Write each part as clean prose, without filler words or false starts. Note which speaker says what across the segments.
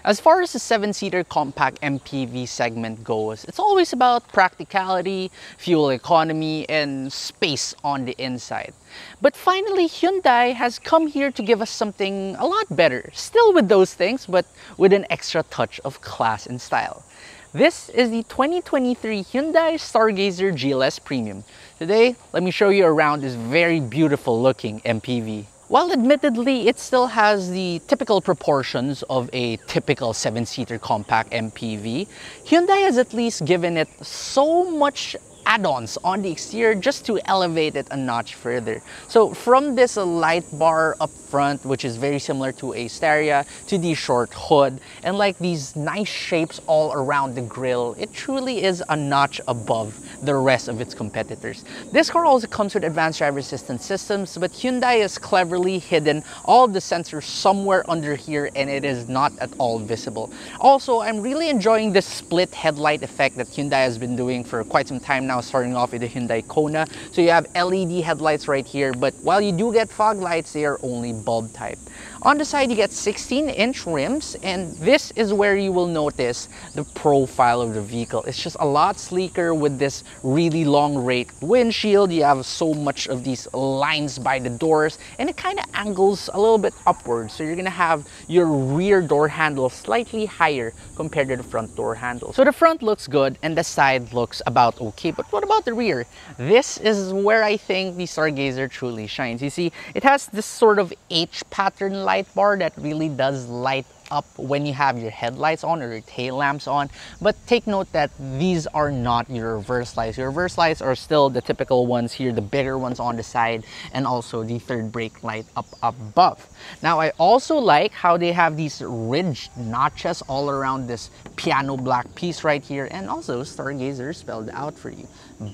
Speaker 1: As far as the 7-seater compact MPV segment goes, it's always about practicality, fuel economy, and space on the inside. But finally, Hyundai has come here to give us something a lot better. Still with those things, but with an extra touch of class and style. This is the 2023 Hyundai Stargazer GLS Premium. Today, let me show you around this very beautiful looking MPV. While admittedly, it still has the typical proportions of a typical 7-seater compact MPV, Hyundai has at least given it so much add-ons on the exterior just to elevate it a notch further. So from this light bar up front, which is very similar to a Staria, to the short hood, and like these nice shapes all around the grille, it truly is a notch above the rest of its competitors. This car also comes with advanced driver assistance systems, but Hyundai has cleverly hidden all the sensors somewhere under here and it is not at all visible. Also, I'm really enjoying this split headlight effect that Hyundai has been doing for quite some time now, starting off with the Hyundai Kona. So you have LED headlights right here, but while you do get fog lights, they are only bulb type. On the side, you get 16-inch rims, and this is where you will notice the profile of the vehicle. It's just a lot sleeker with this really long raked windshield. You have so much of these lines by the doors, and it kind of angles a little bit upwards. So you're gonna have your rear door handle slightly higher compared to the front door handle. So the front looks good, and the side looks about okay. But what about the rear? This is where I think the Stargazer truly shines. You see, it has this sort of H pattern light bar that really does light up when you have your headlights on or your tail lamps on. But take note that these are not your reverse lights. Your reverse lights are still the typical ones here, the bigger ones on the side, and also the third brake light up above. Now, I also like how they have these ridged notches all around this piano black piece right here, and also Stargazer spelled out for you.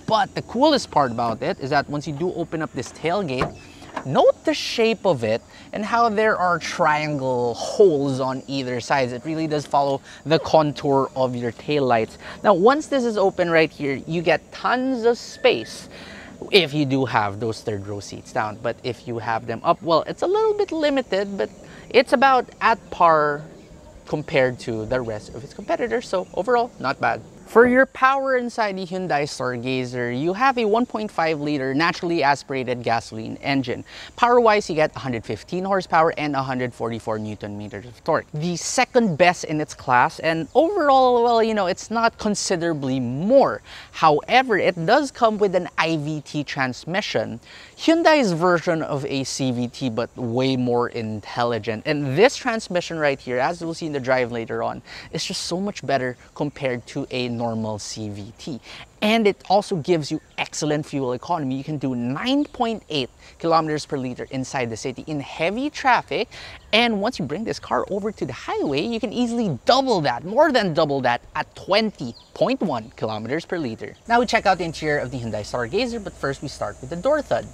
Speaker 1: But the coolest part about it is that once you do open up this tailgate, note the shape of it and how there are triangle holes on either side. It really does follow the contour of your taillights. Now, once this is open right here, you get tons of space if you do have those third row seats down. But if you have them up, well, it's a little bit limited, but it's about at par compared to the rest of its competitors. So overall, not bad. For your power inside the Hyundai Stargazer, you have a 1.5-liter naturally aspirated gasoline engine. Power-wise, you get 115 horsepower and 144 Newton-meters of torque. The second best in its class, and overall, well, you know, it's not considerably more. However, it does come with an IVT transmission, Hyundai's version of a CVT, but way more intelligent. And this transmission right here, as you'll see in the drive later on, is just so much better compared to a normal CVT. And it also gives you excellent fuel economy. You can do 9.8 kilometers per liter inside the city in heavy traffic. And once you bring this car over to the highway, you can easily double that, more than double that, at 20.1 kilometers per liter. Now we check out the interior of the Hyundai Stargazer, but first we start with the door thud.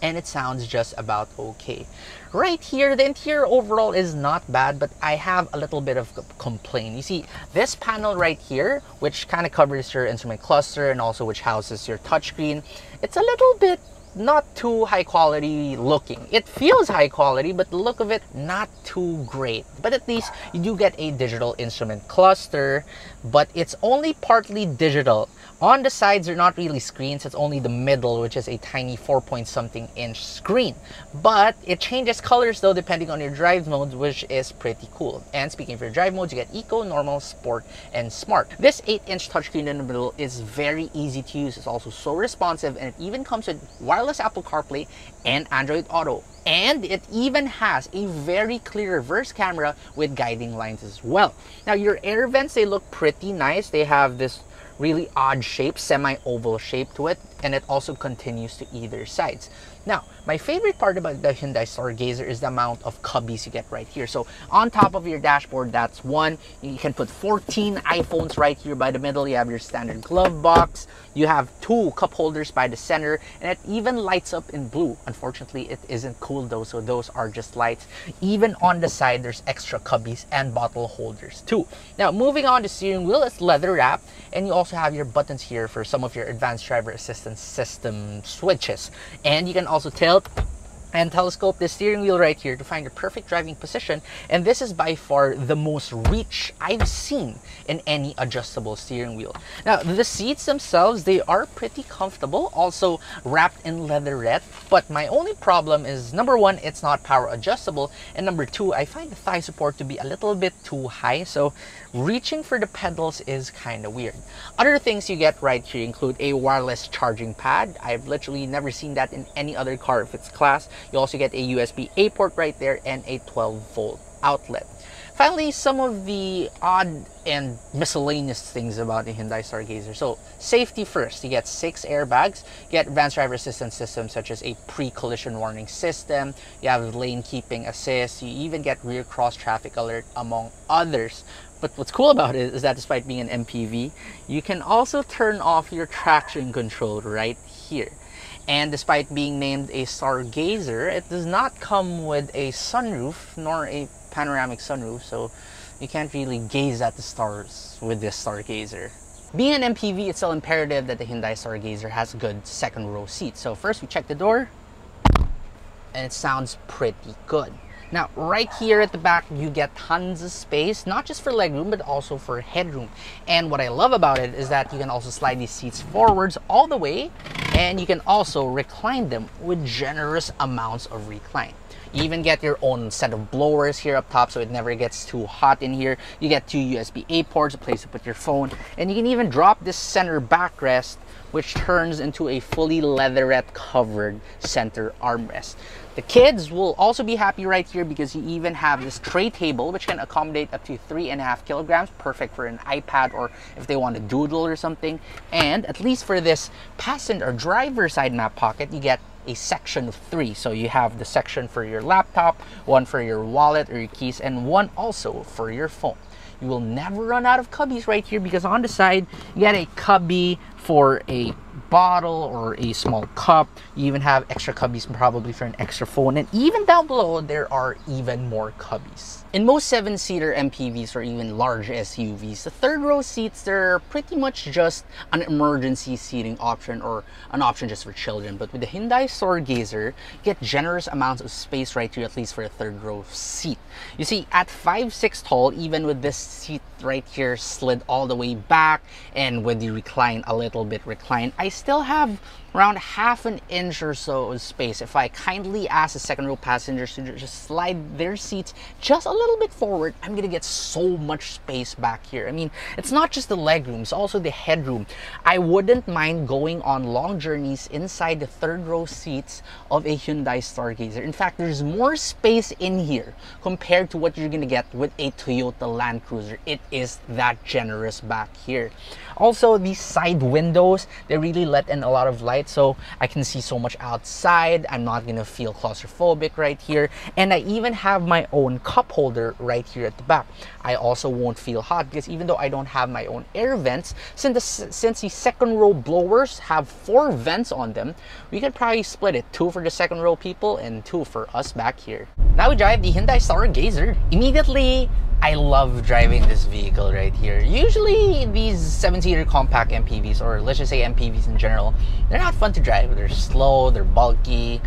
Speaker 1: And it sounds just about okay. Right here, the interior overall is not bad, but I have a little bit of a complaint. You see, this panel right here, which kind of covers your instrument cluster and also which houses your touchscreen, it's a little bit not too high quality looking. It feels high quality, but the look of it, not too great. But at least you do get a digital instrument cluster, but it's only partly digital. On the sides, they're not really screens. It's only the middle, which is a tiny 4-point-something-inch screen. But it changes colors though, depending on your drive modes, which is pretty cool. And speaking of your drive modes, you get Eco, Normal, Sport, and Smart. This 8-inch touchscreen in the middle is very easy to use. It's also so responsive, and it even comes with wireless Apple Carplay and Android Auto. And it even has a very clear reverse camera with guiding lines as well. Now, your air vents, they look pretty nice. They have this really odd shape, semi-oval shape to it, and it also continues to either sides. Now, my favorite part about the Hyundai Stargazer is the amount of cubbies you get right here. So on top of your dashboard, that's one. You can put 14 iPhones right here by the middle. You have your standard glove box. You have 2 cup holders by the center, and it even lights up in blue. Unfortunately, it isn't cool though, so those are just lights. Even on the side, there's extra cubbies and bottle holders too. Now, moving on to steering wheel, it's leather wrapped, and you also have your buttons here for some of your advanced driver assistance system switches. And you can also tilt and telescope the steering wheel right here to find your perfect driving position. And this is by far the most reach I've seen in any adjustable steering wheel. Now, the seats themselves, they are pretty comfortable, also wrapped in leatherette. But my only problem is, number one, it's not power adjustable. And number two, I find the thigh support to be a little bit too high. So reaching for the pedals is kind of weird. Other things you get right here include a wireless charging pad. I've literally never seen that in any other car of its class. You also get a USB-A port right there and a 12-volt outlet. Finally, some of the odd and miscellaneous things about the Hyundai Stargazer. So, safety first. You get 6 airbags. You get advanced driver assistance systems such as a pre-collision warning system. You have lane keeping assist. You even get rear cross traffic alert, among others. But what's cool about it is that despite being an MPV, you can also turn off your traction control right here. And despite being named a Stargazer, it does not come with a sunroof nor a panoramic sunroof, so you can't really gaze at the stars with this Stargazer. Being an MPV, it's still imperative that the Hyundai Stargazer has good second row seats. So first we check the door, and it sounds pretty good. Now, right here at the back, you get tons of space, not just for legroom, but also for headroom. And what I love about it is that you can also slide these seats forwards all the way, and you can also recline them with generous amounts of recline. You even get your own set of blowers here up top, so it never gets too hot in here. You get 2 USB-A ports, a place to put your phone, and you can even drop this center backrest, which turns into a fully leatherette covered center armrest. The kids will also be happy right here because you even have this tray table which can accommodate up to 3.5 kilograms, perfect for an iPad or if they want to doodle or something. And at least for this passenger or driver side map pocket, you get a section of 3. So you have the section for your laptop, one for your wallet or your keys, and one also for your phone. You will never run out of cubbies right here because on the side, you get a cubby for a bottle or a small cup. You even have extra cubbies probably for an extra phone, and even down below there are even more cubbies. In most 7-seater MPVs or even large SUVs, the third row seats, they're pretty much just an emergency seating option or an option just for children. But with the Hyundai Stargazer, you get generous amounts of space right here, at least for a third row seat. You see, at 5'6" tall, even with this seat right here slid all the way back and with the recline a little bit reclined, I still have around ½ an inch or so of space. If I kindly ask the second row passengers to just slide their seats just a little bit forward, I'm gonna get so much space back here. I mean, it's not just the legroom, it's also the headroom. I wouldn't mind going on long journeys inside the third row seats of a Hyundai Stargazer. In fact, there's more space in here compared to what you're gonna get with a Toyota Land Cruiser. It is that generous back here. Also, these side windows, they really let in a lot of light, so I can see so much outside. I'm not gonna feel claustrophobic right here. And I even have my own cup holder right here at the back. I also won't feel hot because even though I don't have my own air vents, since the second row blowers have 4 vents on them, we could probably split it, 2 for the second row people and 2 for us back here. Now we drive the Hyundai Stargazer. Immediately, I love driving this vehicle right here. Usually these 7-seater compact MPVs, or let's just say MPVs in general, they're not fun to drive. They're slow, they're bulky,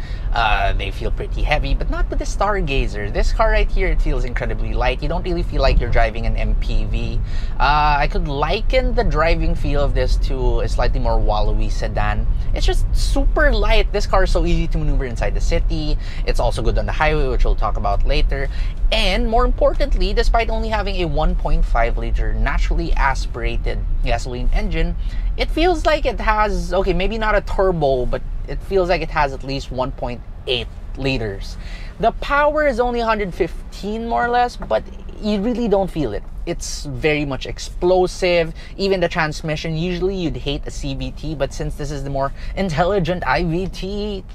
Speaker 1: they feel pretty heavy, but not with the Stargazer. This car right here, it feels incredibly light. You don't really feel like you're driving an MPV. I could liken the driving feel of this to a slightly more wallowy sedan. It's just super light. This car is so easy to maneuver inside the city. It's also good on the highway, which we'll talk about later. And more importantly, despite only having a 1.5-liter naturally aspirated gasoline engine, it feels like it has, okay, maybe not a turbo, but it feels like it has at least 1.8 liters. The power is only 115 more or less, but you really don't feel it. It's very much explosive. Even the transmission, usually you'd hate a CVT, but since this is the more intelligent IVT,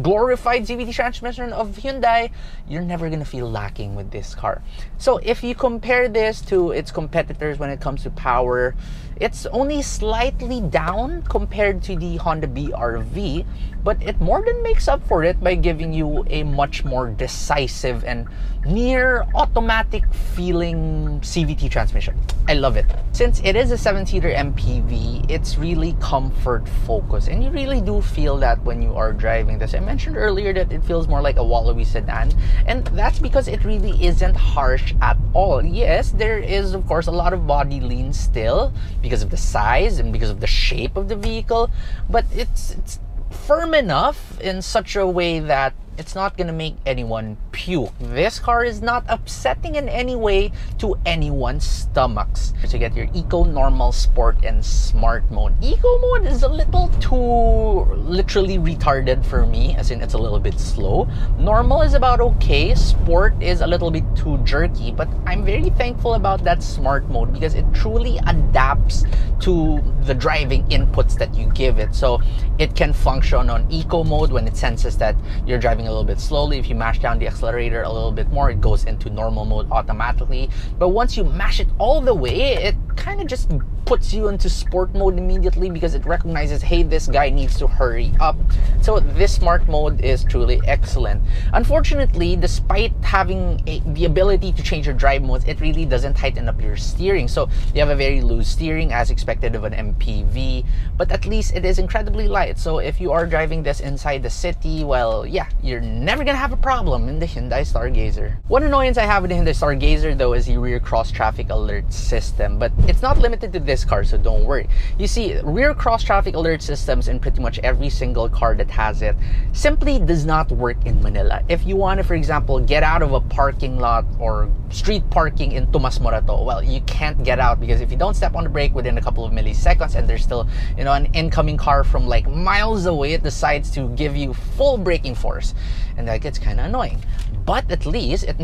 Speaker 1: glorified CVT transmission of Hyundai, you're never gonna feel lacking with this car. So if you compare this to its competitors when it comes to power, it's only slightly down compared to the Honda BR-V, but it more than makes up for it by giving you a much more decisive and near automatic feeling CVT CVT transmission. I love it. Since it is a 7-seater MPV, it's really comfort focused, and you really do feel that when you are driving this. I mentioned earlier that it feels more like a wallowy sedan, and that's because it really isn't harsh at all. Yes, there is of course a lot of body lean still because of the size and because of the shape of the vehicle, but it's firm enough in such a way that it's not gonna make anyone puke. This car is not upsetting in any way to anyone's stomachs. So you get your Eco, Normal, Sport, and Smart mode. Eco mode is a little too literally retarded for me, as in it's a little bit slow. Normal is about okay. Sport is a little bit too jerky, but I'm very thankful about that Smart mode because it truly adapts to the driving inputs that you give it. So it can function on Eco mode when it senses that you're driving a little bit slowly. If you mash down the accelerator a little bit more, it goes into normal mode automatically. But once you mash it all the way, it kind of just puts you into sport mode immediately because it recognizes, hey, this guy needs to hurry up. So this smart mode is truly excellent. Unfortunately, despite having the ability to change your drive modes, it really doesn't tighten up your steering. So you have a very loose steering as expected of an MPV, but at least it is incredibly light. So if you are driving this inside the city, well, yeah, you're never gonna have a problem in the Hyundai Stargazer. One annoyance I have with the Hyundai Stargazer though is the rear cross traffic alert system, but it's not limited to this car, so don't worry. You see, rear cross traffic alert systems in pretty much every single car that has it simply does not work in Manila. If you want to, for example, get out of a parking lot or street parking in Tomas Morato, well, you can't get out because if you don't step on the brake within a couple of milliseconds and there's still, you know, an incoming car from like miles away, it decides to give you full braking force, and that gets kind of annoying. But at least it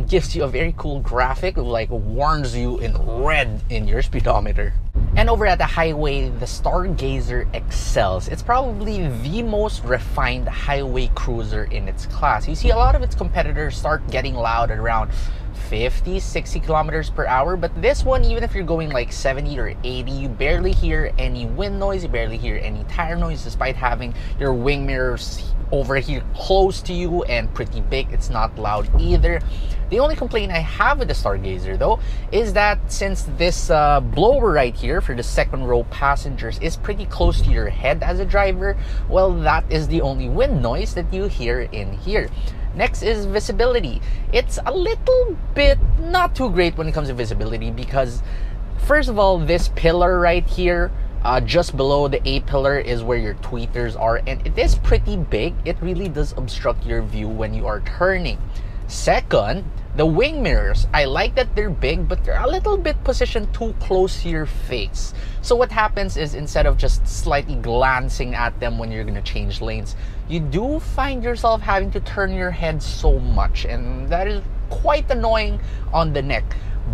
Speaker 1: gives you a very cool graphic, like warns you in red in your speedometer. And over at the highway, the Stargazer excels. It's probably the most refined highway cruiser in its class. You see a lot of its competitors start getting loud at around 50, 60 kilometers per hour, but this one, even if you're going like 70 or 80, you barely hear any wind noise, you barely hear any tire noise, despite having your wing mirrors over here close to you and pretty big. It's not loud either. The only complaint I have with the Stargazer though is that since this blower right here for the second row passengers is pretty close to your head as a driver, well, that is the only wind noise that you hear in here. Next is visibility. It's a little bit not too great when it comes to visibility because, first of all, this pillar right here, just below the A pillar is where your tweeters are, and it is pretty big. It really does obstruct your view when you are turning. Second, the wing mirrors. I like that they're big, but they're a little bit positioned too close to your face. So what happens is instead of just slightly glancing at them when you're gonna change lanes, you do find yourself having to turn your head so much, and that is quite annoying on the neck.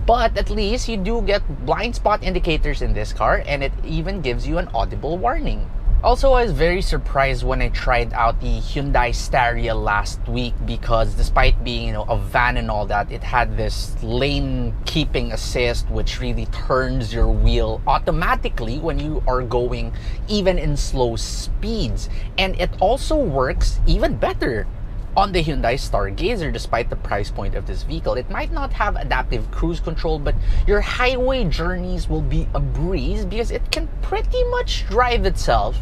Speaker 1: But at least you do get blind spot indicators in this car, and it even gives you an audible warning. Also, I was very surprised when I tried out the Hyundai Staria last week because despite being, you know, a van and all that, it had this lane keeping assist which really turns your wheel automatically when you are going even in slow speeds. And it also works even better on the Hyundai Stargazer despite the price point of this vehicle. It might not have adaptive cruise control, but your highway journeys will be a breeze because it can pretty much drive itself,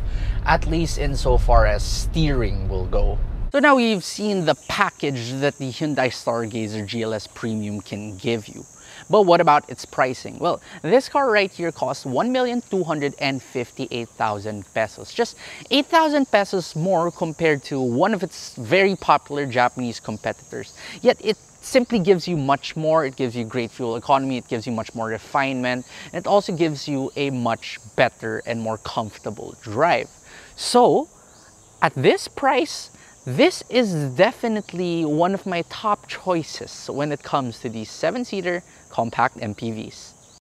Speaker 1: at least insofar as steering will go. So now we've seen the package that the Hyundai Stargazer GLS Premium can give you. But what about its pricing? Well, this car right here costs 1,258,000 pesos. Just 8,000 pesos more compared to one of its very popular Japanese competitors. Yet it simply gives you much more. It gives you great fuel economy. It gives you much more refinement. And it also gives you a much better and more comfortable drive. So at this price, this is definitely one of my top choices when it comes to these 7-seater compact MPVs.